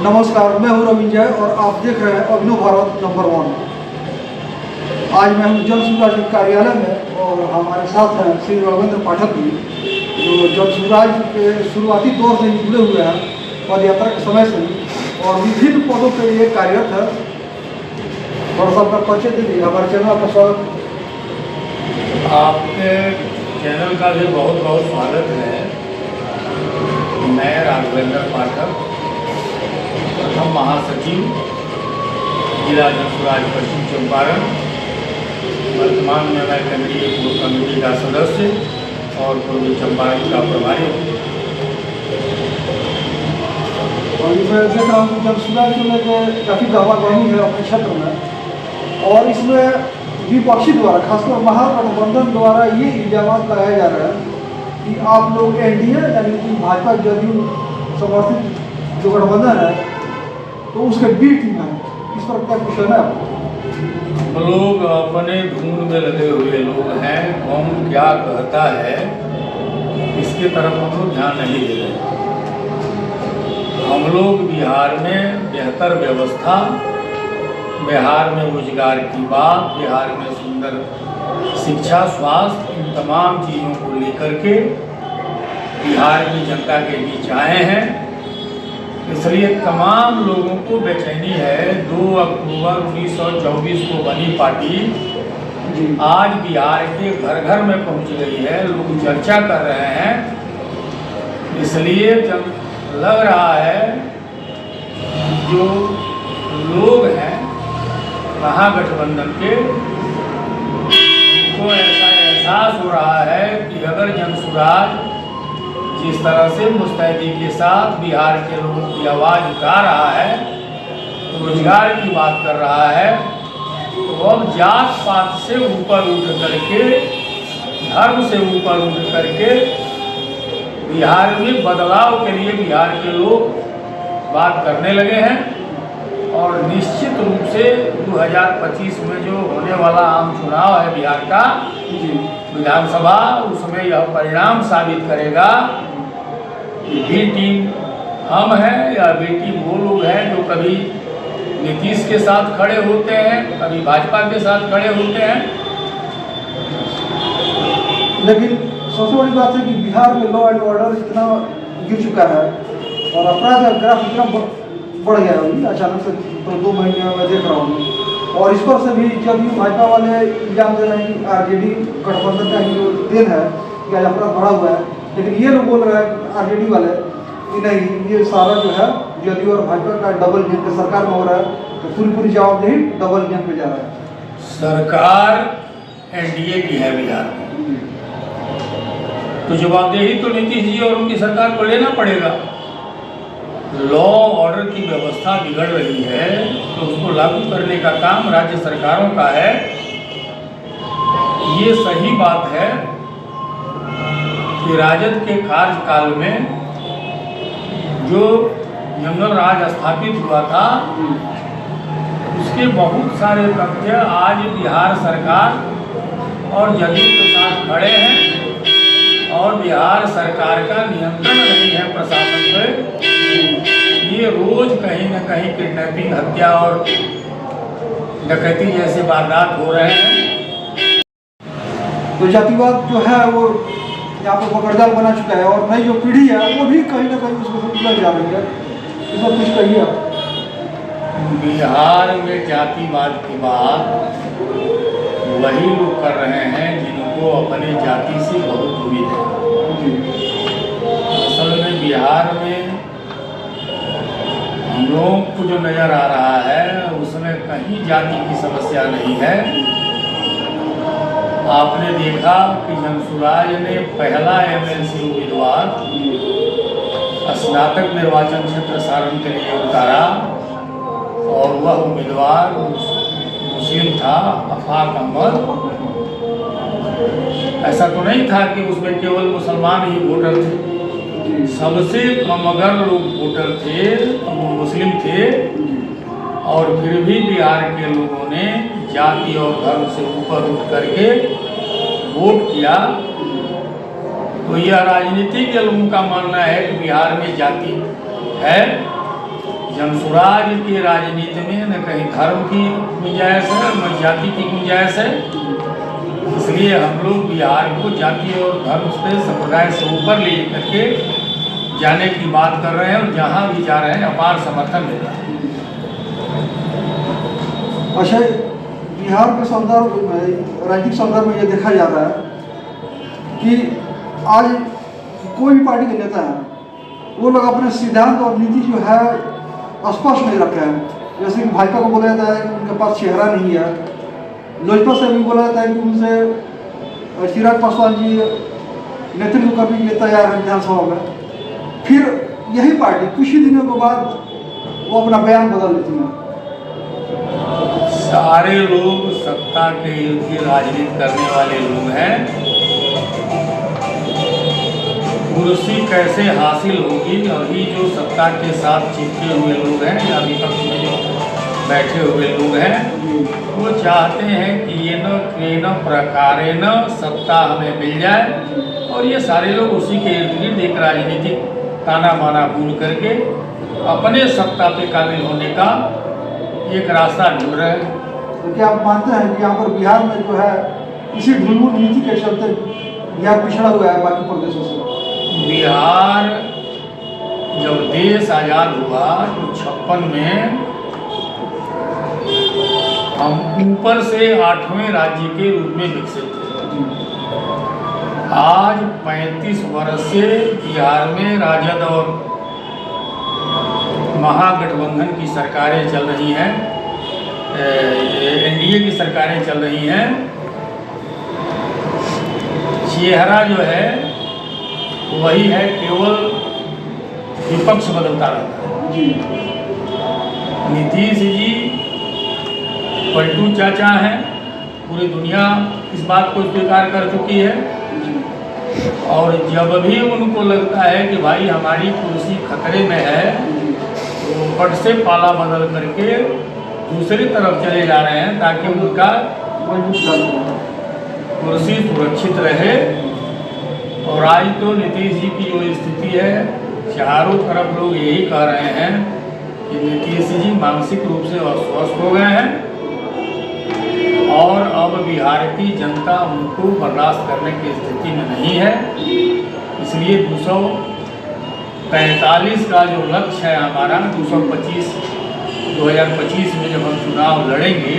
नमस्कार, मैं हूं रविंजय और आप देख रहे हैं अभिनव भारत नंबर 1। आज मैं हूं जन सुराज कार्यालय में और हमारे साथ हैं श्री रविंद्र पाठक जी, जो जन सुराज के शुरुआती दौर से ही जुड़े हुए हैं, पद यात्रा के समय से ही, और विभिन्न पदों के लिए कार्यरत है। और सबका परिचय दीजिए, हमारे चैनल का स्वागत। आपके चैनल का भी बहुत बहुत स्वागत है। मैं राघवेंद्र पाठक, प्रथम महासचिव जिला जन सुराज पश्चिम चंपारण। वर्तमान में मैं केंद्रीय कोर कमेटी का सदस्य और पूर्वी चंपारण का प्रभारी हूँ। और मैं देख रहा हूँ कि जन सुराज को लेकर काफ़ी गवाही है अपने क्षेत्र में, और इसमें विपक्षी द्वारा, खासकर महागठबंधन द्वारा ये इल्जाम लगाया जा रहा है कि आप लोग एनडीए यानी कि भाजपा जदयू समर्थित जो गठबंधन है तो उसके बी टीम है। इस पर क्या कुछ है? हम लोग अपने धुन में लगे हुए लोग हैं। कौन क्या कहता है इसके तरफ हम लोग ध्यान नहीं दे रहे। हम लोग बिहार में बेहतर व्यवस्था, बिहार में रोजगार की बात, बिहार में सुंदर शिक्षा, स्वास्थ्य, इन तमाम चीज़ों को लेकर के बिहार की जनता के बीच आए हैं। इसलिए तमाम लोगों को बेचैनी है। 2 अक्टूबर 1924 को बनी पार्टी आज बिहार के घर घर में पहुंच गई है। लोग चर्चा कर रहे हैं। इसलिए जब लग रहा है जो लोग हैं महागठबंधन के, उनको ऐसा एहसास हो रहा है कि अगर जन सुराज जिस तरह से मुस्तैदी के साथ बिहार के लोगों की आवाज़ उठा रहा है, रोजगार की बात कर रहा है, तो अब जात पात से ऊपर उठ करके, धर्म से ऊपर उठ करके बिहार में बदलाव के लिए बिहार के लोग बात करने लगे हैं। और निश्चित रूप से 2025 में जो होने वाला आम चुनाव है बिहार का विधानसभा, उसमें यह परिणाम साबित करेगा कि बी टीम हम हैं या बी टीम वो लोग हैं जो कभी नीतीश के साथ खड़े होते हैं, कभी भाजपा के साथ खड़े होते हैं। लेकिन सबसे बड़ी बात है कि बिहार में लॉ एंड ऑर्डर इतना गिर चुका है और अपराध का ग्राफ इतना बढ़ गया है अचानक से, तो 2 महीने में देख रहा हूँ। और इस पर से भी जब भी भाजपा वाले इल्जाम दे रहे हैं कि आरजेडी गठबंधन का ही जो देन है कि आज अपराध बढ़ा हुआ है, लेकिन ये लोग बोल रहे हैं आरजेडी वाले कि नहीं, ये सारा जो है जदयू और भाजपा का डबल इंजन के सरकार में हो रहा है, तो पूरी जवाबदेही डबल इंजन पे जा रहा है। सरकार एनडीए की है बिहार में, तो जवाबदेही तो नीतीश जी और उनकी सरकार को लेना पड़ेगा। लॉ ऑर्डर की व्यवस्था बिगड़ रही है तो उसको लागू करने का काम राज्य सरकारों का है। ये सही बात है कि राजद के कार्यकाल में जो जंगल राज स्थापित हुआ था, उसके बहुत सारे तथ्य आज बिहार सरकार और जदयू के साथ खड़े हैं और बिहार सरकार का नियंत्रण नहीं है प्रशासन पे। ये रोज कहीं न कहीं किडनैपिंग, हत्या और डकैती जैसे वारदात हो रहे हैं। तो जातिवाद जो है वो यहाँ पर पकड़दार बना चुका है और नई जो पीढ़ी है वो भी कहीं ना कहीं उसमें उलझ जा रही है। इस पर कुछ कहिए आप। बिहार में जातिवाद की बात वही लोग कर रहे हैं जिनको अपनी जाति से बहुत उम्मीद है। असल में बिहार में हम लोगों को जो नज़र आ रहा है उसमें कहीं जाति की समस्या नहीं है। आपने देखा कि जन सुराज ने पहला एमएलसी उम्मीदवार स्नातक निर्वाचन क्षेत्र सारण के लिए उतारा और वह उम्मीदवार मुस्लिम था, आफाक अहमद। ऐसा तो नहीं था कि उसमें केवल मुसलमान ही वोटर थे, सबसे कम अगर लोग वोटर थे वो मुस्लिम थे। और फिर भी बिहार के लोगों ने जाति और धर्म से ऊपर उठ करके वोट किया। तो यह राजनीति के लोगों का मानना है कि बिहार में जाति है, जनसुराज की राजनीति में न कहीं धर्म की गुंजाइश है न जाति की गुंजाइश है। इसलिए हम लोग बिहार को जाति और धर्म से संप्रदाय से ऊपर ले करके जाने की बात कर रहे हैं और जहाँ भी जा रहे हैं अपार समर्थन मिल रहा है। अच्छा, बिहार के संदर्भ में, राजनीतिक संदर्भ में ये देखा जा रहा है कि आज कोई भी पार्टी के नेता है वो लोग अपने सिद्धांत और नीति जो है स्पष्ट नहीं रखे हैं। जैसे कि भाजपा को बोला जाता है कि उनके पास चेहरा नहीं है, लोजपा से भी बोला जाता है कि उनसे चिराग पासवान जी नेतृत्व करने के लिए तैयार है विधानसभा में। फिर यही पार्टी कुछ ही दिनों के बाद वो अपना बयान बदल लेती है। सारे लोग सत्ता के इर्द राजनीति करने वाले लोग हैं। कुर्सी कैसे हासिल होगी, अभी जो सत्ता के साथ चिपके हुए लोग हैं या विपक्ष में जो बैठे हुए लोग हैं वो चाहते हैं कि ये न प्रकारे न सत्ता हमें मिल जाए और ये सारे लोग उसी के इर्द गिर्द एक राजनीतिक ताना बाना भूल करके अपने सत्ता पे काबिल होने का एक रास्ता ढूंढ रहे हैं। तो क्या आप मानते हैं कि यहाँ पर बिहार में जो है इसी ढुलमुल नीति के चलते बिहार पिछड़ा हुआ है बाकी प्रदेशों से? बिहार जब देश आज़ाद हुआ तो 56 में हम ऊपर से 8वें राज्य के रूप में विकसित थे। आज 35 वर्ष से बिहार में राजद और महागठबंधन की सरकारें चल रही हैं, एनडीए की सरकारें चल रही हैं। चेहरा जो है वही है, केवल विपक्ष बदलता रहता है। नीतीश जी पलटू चाचा हैं, पूरी दुनिया इस बात को स्वीकार कर चुकी है और जब भी उनको लगता है कि भाई हमारी कुर्सी खतरे में है तो पट से पाला बदल करके दूसरी तरफ चले जा रहे हैं ताकि उनका कुर्सी सुरक्षित रहे। और आज तो नीतीश जी की जो स्थिति है, चारों तरफ लोग यही कह रहे हैं कि नीतीश जी मानसिक रूप से अस्वस्थ हो गए हैं और अब बिहार की जनता उनको बर्दाश्त करने की स्थिति में नहीं है। इसलिए 245 का जो लक्ष्य है हमारा, 2025 में जब हम चुनाव लड़ेंगे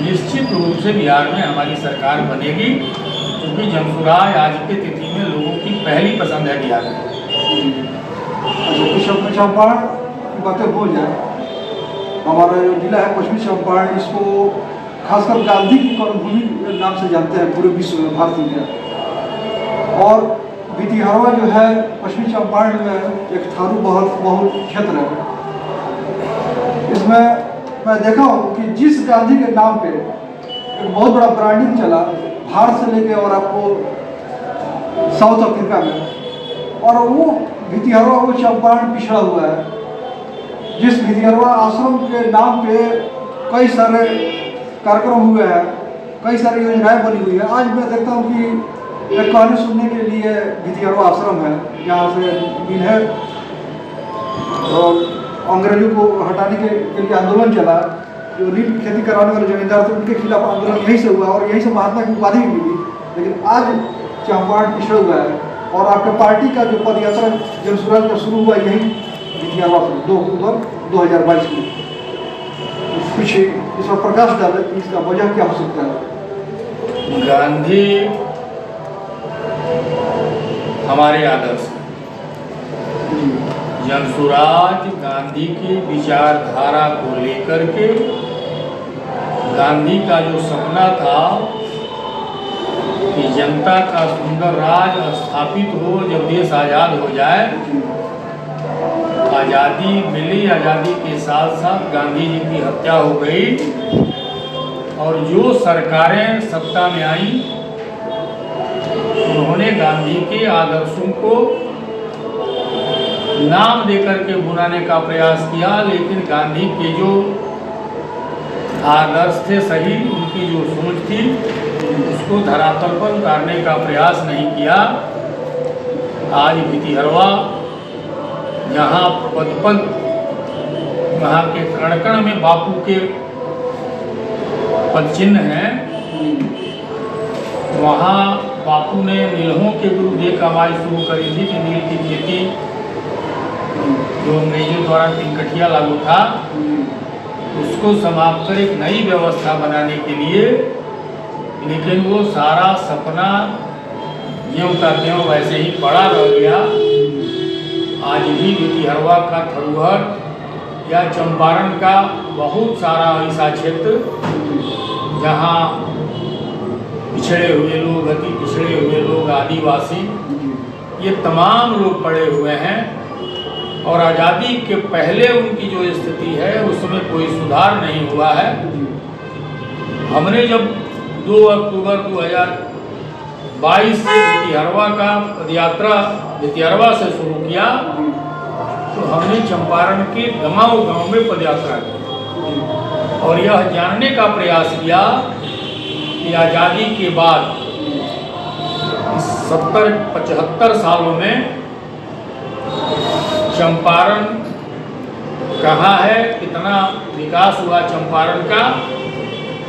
निश्चित रूप से बिहार में हमारी सरकार बनेगी, क्योंकि जनसुराज आज की तिथि में लोगों की पहली पसंद है बिहार में। अच्छा, कुछ चंपारण की बातें हो जाए, हमारा जो जिला है पश्चिमी चंपारण, इसको खासकर गांधी की कर्मभूमि नाम से जानते हैं पूरे विश्व में, भारत में। और भितिहरवा जो है पश्चिमी चंपारण में एक थारू बहुल क्षेत्र है। इसमें मैं देखा हूँ कि जिस गांधी के नाम पे एक बहुत बड़ा ब्रांडिंग चला भारत से लेके और आपको साउथ अफ्रीका में, और वो भितिहरवा वो चंपारण पिछड़ा हुआ है। जिस भितिहरवा आश्रम के नाम पे कई सारे कार्यक्रम हुए हैं, कई सारी योजनाएं बनी हुई है। आज मैं देखता हूँ कि एक कहानी सुनने के लिए भितिहरवा आश्रम है, यहाँ से मिल है और अंग्रेजों को हटाने के लिए आंदोलन चला। जो नील खेती कराने वाले जमींदार थे उनके खिलाफ आंदोलन यहीं से हुआ और यहीं से महात्मा की उपाधि भी मिली। लेकिन आज चंपारण पिछड़ा हुआ है और आपके पार्टी का जो पद यात्रा जनसुराज का शुरू हुआ यही भितिहरवा से 2 अक्टूबर 2022 में। कुछ इस पर प्रकाश डाले कि इसका वजह क्या हो सकता है? गांधी हमारे आदर्श, जनसुराज गांधी की विचारधारा को लेकर के, गांधी का जो सपना था कि जनता का सुंदर राज स्थापित हो जब देश आज़ाद हो जाए। आज़ादी मिली, आज़ादी के साथ साथ गांधी जी की हत्या हो गई और जो सरकारें सत्ता में आई उन्होंने गांधी के आदर्शों को नाम देकर के बुलाने का प्रयास किया, लेकिन गांधी के जो आदर्श थे सही, उनकी जो सोच थी उसको धरातल पर उतारने का प्रयास नहीं किया। आज भितिहरवा जहाँ पद पद वहाँ के कण कण में बापू के पद चिन्ह हैं। वहाँ बापू ने नीलों के विरुद्ध एक आवाज़ शुरू करी थी कि नील की खेती जो अंग्रेजों द्वारा तिनकठिया लागू था उसको समाप्त कर एक नई व्यवस्था बनाने के लिए, लेकिन वो सारा सपना ज्यों का त्यों वैसे ही पड़ा रह गया। आज भी भितिहरवा का धरोहर या चंपारण का बहुत सारा ऐसा क्षेत्र जहाँ पिछड़े हुए लोग, अति पिछड़े हुए लोग, आदिवासी, ये तमाम लोग पड़े हुए हैं। और आज़ादी के पहले उनकी जो स्थिति है उसमें कोई सुधार नहीं हुआ है। हमने जब 2 अक्टूबर 2022 से भितिहरवा का पदयात्रा भितिहरवा से शुरू किया तो हमने चंपारण के गमाऊ गांव में पदयात्रा की और यह जानने का प्रयास किया कि आज़ादी के बाद 70-75 सालों में चंपारण कहाँ है, कितना विकास हुआ चंपारण का।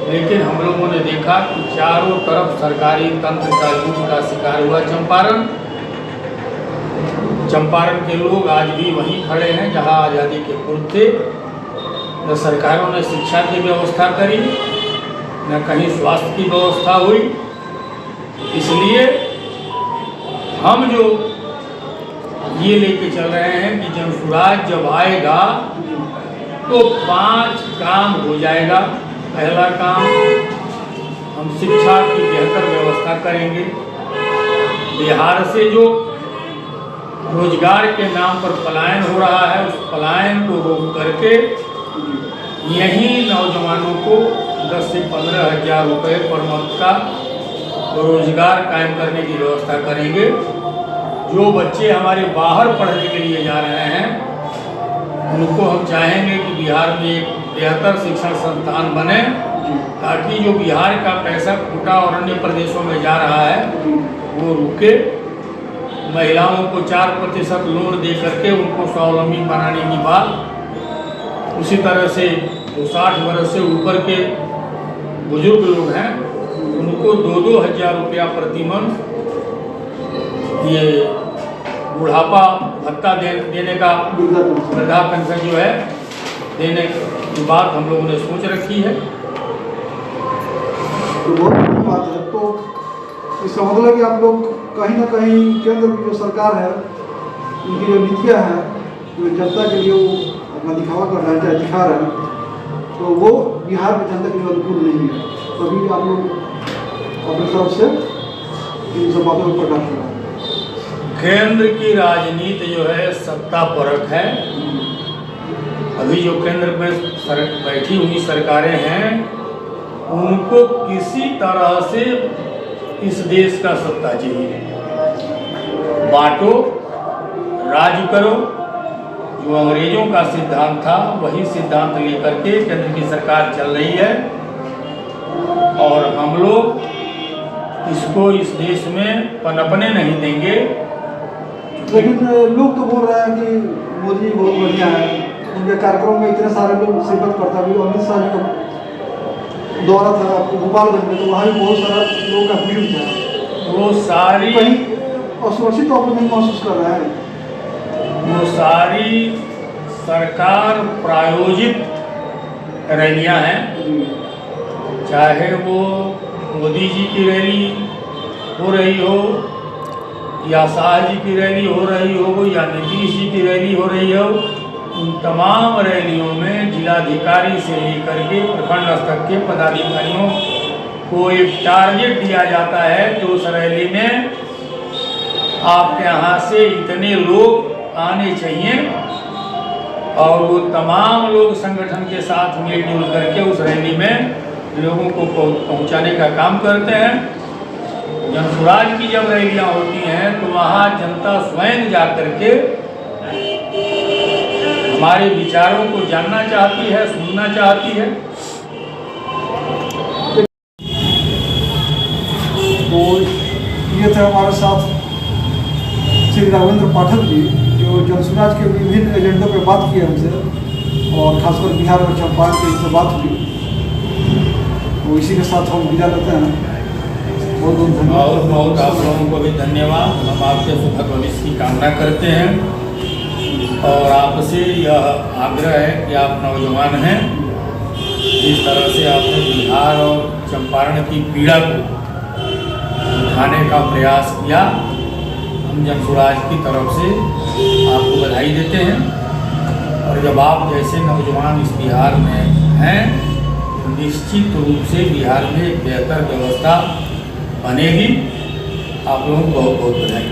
लेकिन हम लोगों ने देखा कि चारों तरफ सरकारी तंत्र का युद्ध का शिकार हुआ चंपारण। चंपारण के लोग आज भी वहीं खड़े हैं जहां आज़ादी के पूर्व थे। न सरकारों ने शिक्षा की व्यवस्था करी, न कहीं स्वास्थ्य की व्यवस्था हुई। इसलिए हम जो ये लेके चल रहे हैं कि जनसुराज जब आएगा तो 5 काम हो जाएगा। पहला काम, हम शिक्षा की बेहतर व्यवस्था करेंगे। बिहार से जो रोजगार के नाम पर पलायन हो रहा है उस पलायन को रोक करके यहीं नौजवानों को 10 से 15 हज़ार रुपये पर मंथ का रोजगार कायम करने की व्यवस्था करेंगे। जो बच्चे हमारे बाहर पढ़ने के लिए जा रहे हैं उनको हम चाहेंगे कि बिहार में एक बेहतर शिक्षण संस्थान बने ताकि जो बिहार का पैसा कोटा और अन्य प्रदेशों में जा रहा है वो रुके। महिलाओं को 4% लोन दे करके उनको स्वावलंबी बनाने की बात। उसी तरह से जो 60 वर्ष से ऊपर के बुजुर्ग लोग हैं उनको 2-2 हज़ार रुपया प्रति मंथ ये बुढ़ापा भत्ता देने का, वृद्धा पेंशन जो है देने की बात हम लोगों ने सोच रखी है। तो बहुत बड़ी बात है। तो इसका मतलब कि आप लोग कहीं ना कहीं केंद्र की जो सरकार है उनकी जो नीतियाँ हैं जो जनता के लिए वो अपना दिखावा कर रहे हैं, दिखा रहे हैं, तो वो बिहार की जनता के लिए अनुकूल नहीं है। तभी आप लोग अपनी तरफ से इन सब बातों पर डाल रहे हैं। केंद्र की राजनीति जो है सत्ता परक है। अभी जो केंद्र में बैठी हुई सरकारें हैं उनको किसी तरह से इस देश का सत्ता चाहिए। बांटो, राज करो, जो अंग्रेजों का सिद्धांत था वही सिद्धांत लेकर के केंद्र की सरकार चल रही है और हम लोग इसको इस देश में पनपने नहीं देंगे। लेकिन लोग तो बोल रहे हैं कि मोदी बहुत बढ़िया है, उनके कार्यक्रम में इतने सारे लोग शिरकत करता भी। अमित शाह जी का दौरा था गोपालगंज में तो वहाँ भी बहुत सारा लोग का भीड़ था। वो सारी कहीं असुरक्षित तो नहीं महसूस कर रहे हैं। वो सारी सरकार प्रायोजित रैलियां हैं, चाहे वो मोदी जी की रैली हो रही हो या शाह जी की रैली हो रही हो या नीतीश जी की रैली हो रही हो। उन तमाम रैलियों में जिलाधिकारी से लेकर के प्रखंड स्तर के पदाधिकारियों को एक टारगेट दिया जाता है कि उस रैली में आपके यहाँ से इतने लोग आने चाहिए और वो तमाम लोग संगठन के साथ मिलजुल करके उस रैली में लोगों को पहुँचाने का काम करते हैं। जनसुराज की जब रैलियाँ होती हैं तो वहाँ जनता स्वयं जा करके हमारे विचारों को जानना चाहती है, सुनना चाहती है। तो ये थे हमारे साथ श्री राघवेंद्र पाठक जी जो जनसुराज के विभिन्न एजेंडों पर बात किए हमसे। और खासकर बिहार और चंपारण की इनसे बात हुई। तो इसी के साथ हम विदा लेते हैं। बहुत बहुत धन्यवाद। बहुत बहुत आप लोगों को भी धन्यवाद। हम आपके सुखद भविष्य की कामना करते हैं और आपसे यह आग्रह है कि आप नौजवान हैं, जिस तरह से आपने बिहार और चंपारण की पीड़ा को उठाने का प्रयास किया, हम जनसुराज की तरफ से आपको बधाई देते हैं। और जब आप जैसे नौजवान इस बिहार में हैं तो निश्चित रूप से बिहार में एक बेहतर व्यवस्था बनेगी। आप लोगों को बहुत बहुत बधाई।